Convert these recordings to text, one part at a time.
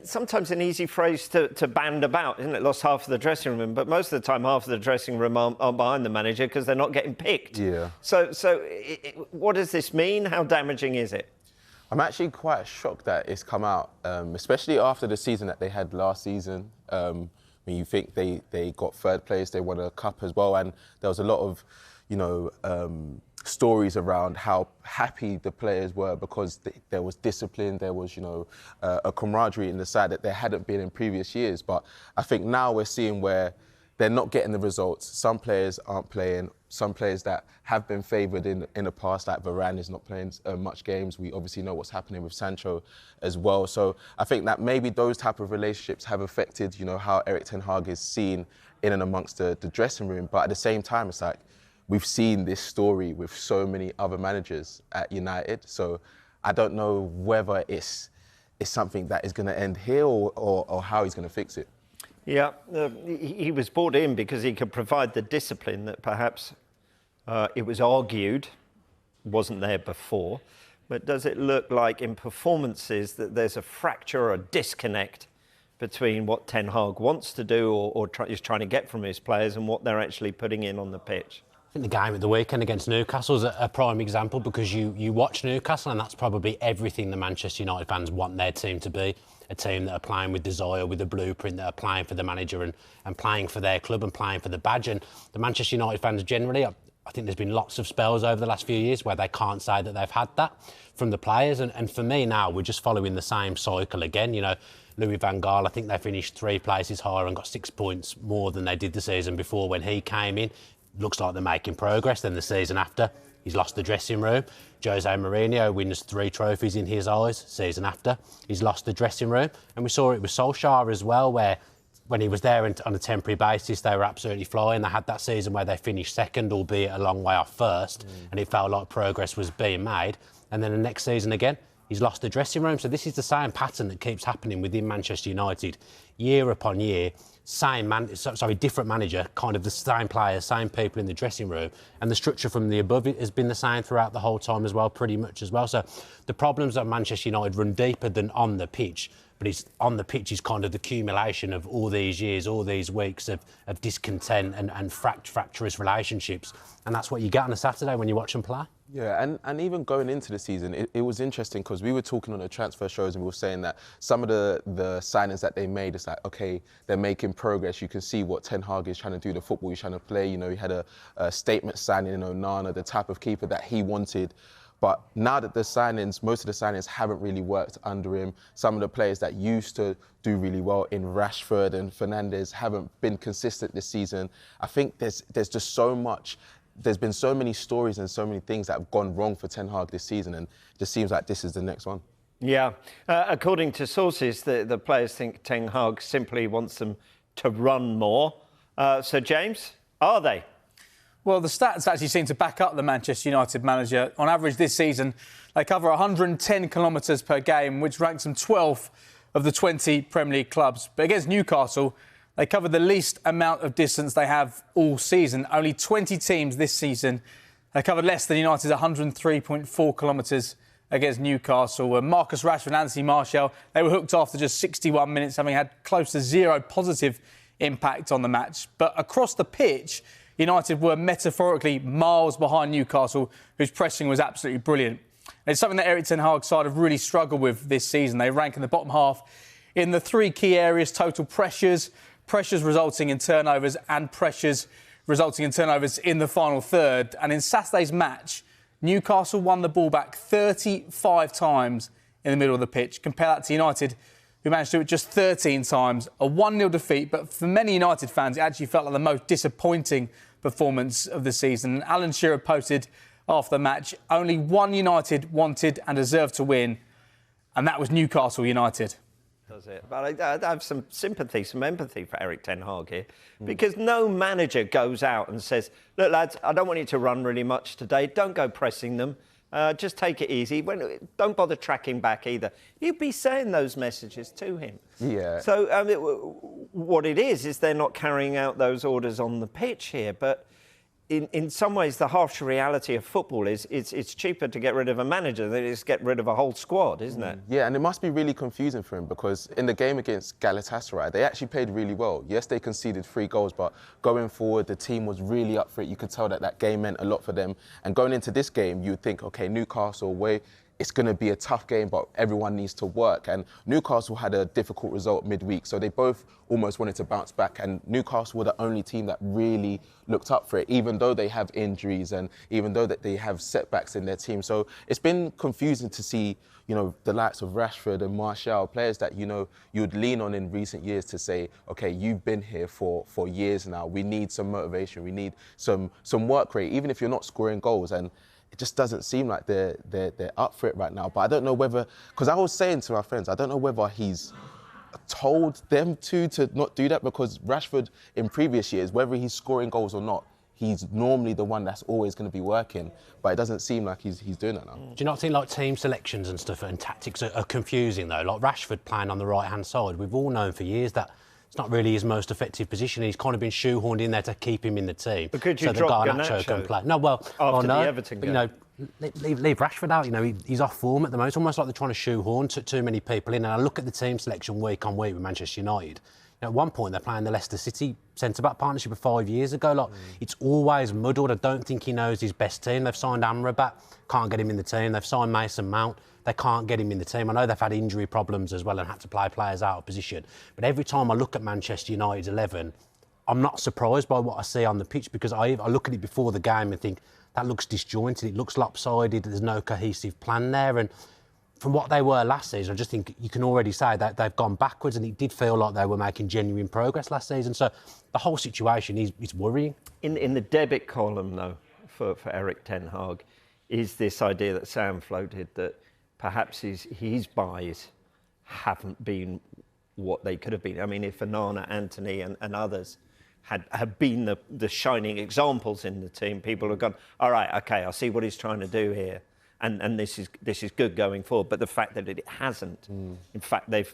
Sometimes an easy phrase to band about, isn't it? Lost half of the dressing room, but most of the time half of the dressing room are behind the manager because they're not getting picked. Yeah. So what does this mean? How damaging is it? I'm actually quite shocked that it's come out, especially after the season that they had last season. When you think they got third place, they won a cup as well, and there was a lot of, stories around how happy the players were because there was discipline, there was, a camaraderie in the side that there hadn't been in previous years. But I think now we're seeing where they're not getting the results. Some players aren't playing. Some players that have been favoured in the past, like Varane, is not playing much games. We obviously know what's happening with Sancho as well. So I think that maybe those type of relationships have affected, how Erik ten Hag is seen in and amongst the dressing room. But at the same time, it's like we've seen this story with so many other managers at United. So I don't know whether it's something that is going to end here or how he's going to fix it. Yeah, he was brought in because he could provide the discipline that perhaps it was argued wasn't there before. But does it look like in performances that there's a fracture or a disconnect between what Ten Hag wants to do or is trying to get from his players and what they're actually putting in on the pitch? I think the game at the weekend against Newcastle is a prime example because you watch Newcastle and that's probably everything the Manchester United fans want their team to be. A team that are playing with desire, with a blueprint, that are playing for the manager and playing for their club and playing for the badge. And the Manchester United fans generally, I think there's been lots of spells over the last few years where they can't say that they've had that from the players. And for me now, we're just following the same cycle again. Louis van Gaal, I think they finished 3 places higher and got 6 points more than they did the season before when he came in. Looks like they're making progress. Then the season after, he's lost the dressing room. Jose Mourinho wins 3 trophies in his eyes. Season after, he's lost the dressing room. And we saw it with Solskjaer as well, where when he was there on a temporary basis, they were absolutely flying. They had that season where they finished second, albeit a long way off first, and it felt like progress was being made. And then the next season again, he's lost the dressing room. So this is the same pattern that keeps happening within Manchester United, year upon year. Different manager, kind of the same players, same people in the dressing room, and the structure from the above has been the same throughout the whole time as well, pretty much as well. So the problems at Manchester United run deeper than on the pitch, but it's on the pitch is kind of the accumulation of all these years, all these weeks of discontent and fractious relationships, and that's what you get on a Saturday when you watch them play. Yeah, and even going into the season, it was interesting because we were talking on the transfer shows and we were saying that some of the signings that they made, it's like, okay, they're making progress. You can see what Ten Hag is trying to do, the football he's trying to play. He had a statement signing in Onana, the type of keeper that he wanted. But now that most of the signings haven't really worked under him. Some of the players that used to do really well in Rashford and Fernandes haven't been consistent this season. I think there's just so much. There's been so many stories and so many things that have gone wrong for Ten Hag this season, and it just seems like this is the next one. Yeah. According to sources, the players think Ten Hag simply wants them to run more. So, James, are they? Well, the stats actually seem to back up the Manchester United manager. On average this season, they cover 110 kilometres per game, which ranks them 12th of the 20 Premier League clubs. But against Newcastle, they cover the least amount of distance they have all season. Only 20 teams this season have covered less than United's 103.4 kilometres against Newcastle. Marcus Rashford and Anthony Martial, they were hooked after just 61 minutes, having had close to 0 positive impact on the match. But across the pitch, United were metaphorically miles behind Newcastle, whose pressing was absolutely brilliant. And it's something that Erik ten Hag's side have really struggled with this season. They rank in the bottom half in the 3 key areas: total pressures resulting in turnovers, and pressures resulting in turnovers in the final third. And in Saturday's match, Newcastle won the ball back 35 times in the middle of the pitch. Compare that to United, who managed to do it just 13 times. A 1-0 defeat, but for many United fans, it actually felt like the most disappointing performance of the season. And Alan Shearer posted after the match, only one United wanted and deserved to win, and that was Newcastle United. Does it? But I have some sympathy, some empathy for Erik ten Hag here, because no manager goes out and says, look, lads, I don't want you to run really much today. Don't go pressing them. Just take it easy. Don't bother tracking back either. You'd be saying those messages to him. Yeah. So what it is they're not carrying out those orders on the pitch here. But in some ways, the harsh reality of football is it's cheaper to get rid of a manager than it is to get rid of a whole squad, isn't it? Yeah, and it must be really confusing for him because in the game against Galatasaray, they actually played really well. Yes, they conceded 3 goals, but going forward, the team was really up for it. You could tell that that game meant a lot for them. And going into this game, you would think, OK, Newcastle away, it's going to be a tough game, but everyone needs to work. And Newcastle had a difficult result midweek, so they both almost wanted to bounce back. And Newcastle were the only team that really looked up for it, even though they have injuries and even though that they have setbacks in their team. So it's been confusing to see, you know, the likes of Rashford and Martial, players that, you know, you'd lean on in recent years to say, OK, you've been here for years now. We need some motivation. We need some work rate, even if you're not scoring goals. And it just doesn't seem like they're up for it right now. But I don't know whether, because I was saying to my friends, I don't know whether he's told them to not do that, because Rashford in previous years, whether he's scoring goals or not, he's normally the one that's always going to be working. But it doesn't seem like he's doing that now. Do you not think like team selections and stuff and tactics are confusing though? Like Rashford playing on the right-hand side, we've all known for years that it's not really his most effective position. He's kind of been shoehorned in there to keep him in the team. But could you so drop that Garnacho can play. No, well, after no, the Everton game? you know, leave Rashford out. You know, he's off form at the moment. It's almost like they're trying to shoehorn too many people in. And I look at the team selection week on week with Manchester United. You know, at one point, they're playing the Leicester City centre-back partnership of 5 years ago. Like, it's always muddled. I don't think he knows his best team. They've signed Amrabat, can't get him in the team. They've signed Mason Mount. They can't get him in the team. I know they've had injury problems as well and had to play players out of position. But every time I look at Manchester United's 11, I'm not surprised by what I see on the pitch, because I look at it before the game and think, that looks disjointed, it looks lopsided, there's no cohesive plan there. And from what they were last season, I just think you can already say that they've gone backwards, and it did feel like they were making genuine progress last season. So the whole situation is worrying. In the debit column, though, for Erik ten Hag, is this idea that Sam floated that perhaps his buys haven't been what they could have been. I mean, if Onana, Anthony and others had been the shining examples in the team, people have gone, all right, OK, I see what he's trying to do here. And this is good going forward. But the fact that it hasn't, in fact, they've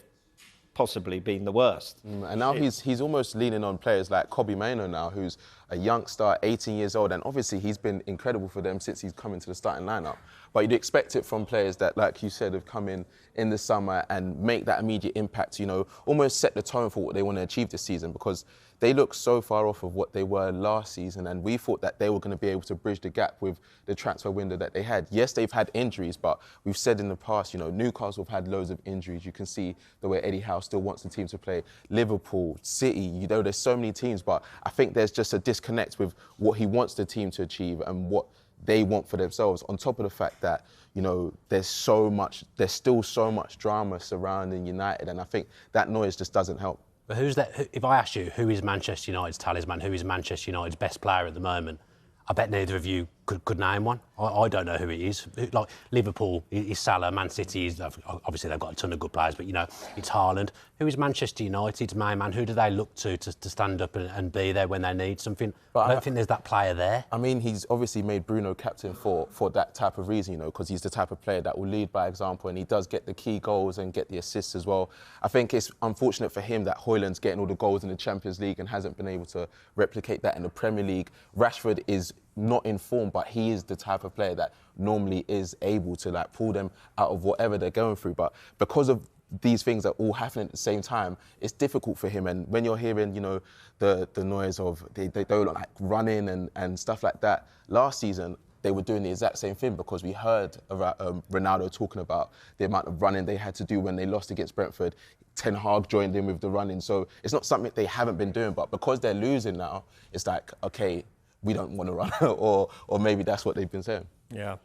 possibly been the worst. And now he's almost leaning on players like Kobbie Mainoo now, who's a youngster, 18 years old, and obviously he's been incredible for them since he's come into the starting lineup. But you'd expect it from players that, like you said, have come in the summer and make that immediate impact, you know, almost set the tone for what they want to achieve this season, because they look so far off of what they were last season, and we thought that they were going to be able to bridge the gap with the transfer window that they had. Yes, they've had injuries, but we've said in the past, you know, Newcastle have had loads of injuries. You can see the way Eddie Howe still wants the team to play. Liverpool, City, you know, there's so many teams, but I think there's just a disconnect with what he wants the team to achieve and what they want for themselves, on top of the fact that, you know, there's still so much drama surrounding United, and I think that noise just doesn't help. But who's that? If I asked you, who is Manchester United's talisman? Who is Manchester United's best player at the moment? I bet neither of you could name one. I don't know who it is. Like Liverpool is Salah, Man City is obviously they've got a ton of good players, but you know it's Haaland. Who is Manchester United's main man? Who do they look to stand up and be there when they need something? But I don't think there's that player there. I mean, he's obviously made Bruno captain for that type of reason, you know, because he's the type of player that will lead by example, and he does get the key goals and get the assists as well. I think it's unfortunate for him that Højlund's getting all the goals in the Champions League and hasn't been able to replicate that in the Premier League. Rashford is not in form, but he is the type of player that normally is able to like pull them out of whatever they're going through. But because of these things that all happen at the same time, it's difficult for him. And when you're hearing, you know, the noise of they don't like running and stuff like that, last season they were doing the exact same thing, because we heard about Ronaldo talking about the amount of running they had to do when they lost against Brentford. Ten Hag joined in with the running. So it's not something they haven't been doing, but because they're losing now, it's like, okay, we don't want to run, or maybe that's what they've been saying. Yeah.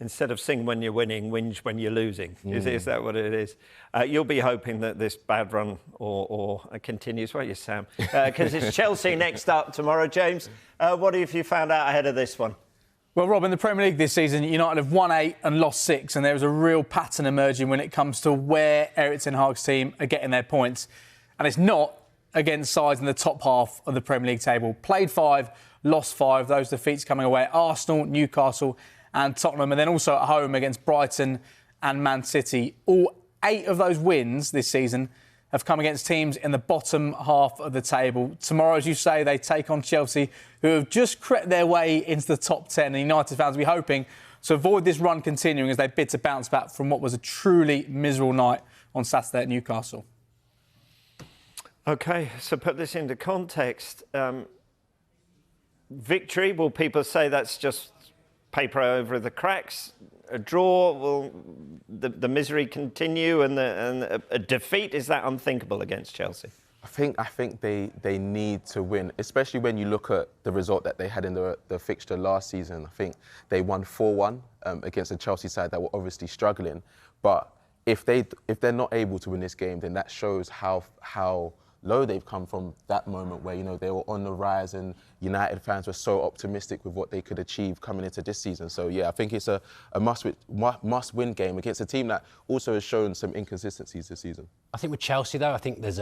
Instead of sing when you're winning, whinge when you're losing. Is that what it is? You'll be hoping that this bad run or continues, won't you, Sam? Because it's Chelsea next up tomorrow. James, what have you found out ahead of this one? Well, Rob, in the Premier League this season, United have won 8 and lost 6, and there is a real pattern emerging when it comes to where Erik ten Hag's team are getting their points. And it's not against sides in the top half of the Premier League table. Played 5, lost 5. Those defeats coming away at Arsenal, Newcastle and Tottenham, and then also at home against Brighton and Man City. All 8 of those wins this season have come against teams in the bottom half of the table. Tomorrow, as you say, they take on Chelsea, who have just crept their way into the top 10. And United fans will be hoping to avoid this run continuing as they bid to bounce back from what was a truly miserable night on Saturday at Newcastle. OK, so put this into context. Victory, will people say that's just paper over the cracks? A draw, will the misery continue? And a defeat, is that unthinkable against Chelsea? I think they need to win, especially when you look at the result that they had in the fixture last season. I think they won 4-1 against a Chelsea side that were obviously struggling. But if they're not able to win this game, then that shows how low they've come from that moment where, you know, they were on the rise and United fans were so optimistic with what they could achieve coming into this season. So, yeah, I think it's a must-win game against a team that also has shown some inconsistencies this season. I think with Chelsea, though, I think there's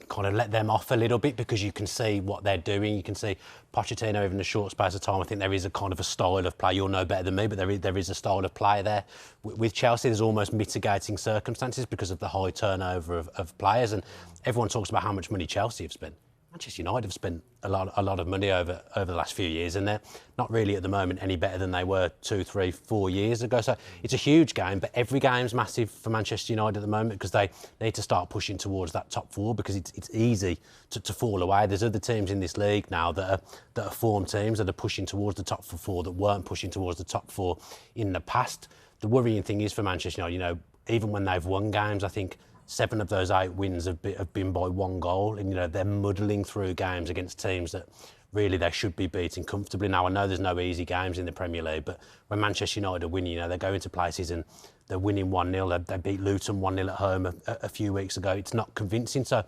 kind of let them off a little bit because you can see what they're doing. You can see Pochettino, even in a short space of time, I think there is a kind of a style of play. You'll know better than me, but there is a style of play there. With Chelsea, there's almost mitigating circumstances because of the high turnover of players. And everyone talks about how much money Chelsea have spent. Manchester United have spent a lot of money over the last few years, and they're not really at the moment any better than they were 2, 3, 4 years ago. So it's a huge game, but every game's massive for Manchester United at the moment because they need to start pushing towards that top 4 because it's easy to fall away. There's other teams in this league now that are form teams that are pushing towards the top 4 that weren't pushing towards the top 4 in the past. The worrying thing is for Manchester United, you know, even when they've won games, I think 7 of those 8 wins have been by 1 goal, and you know they're muddling through games against teams that really they should be beating comfortably. Now I know there's no easy games in the Premier League, but when Manchester United are winning, you know they go into places and they're winning 1-0. They beat Luton 1-0 at home a few weeks ago. It's not convincing, so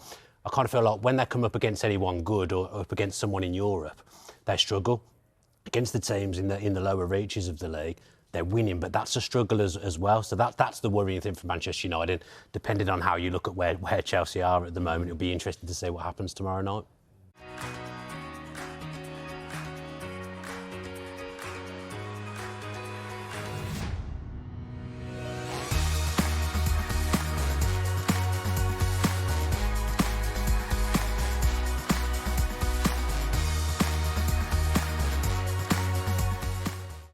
I kind of feel like when they come up against anyone good or up against someone in Europe, they struggle. Against the teams in the lower reaches of the league, they're winning, but that's a struggle as well. So that's the worrying thing for Manchester United. Depending on how you look at where Chelsea are at the moment, it'll be interesting to see what happens tomorrow night.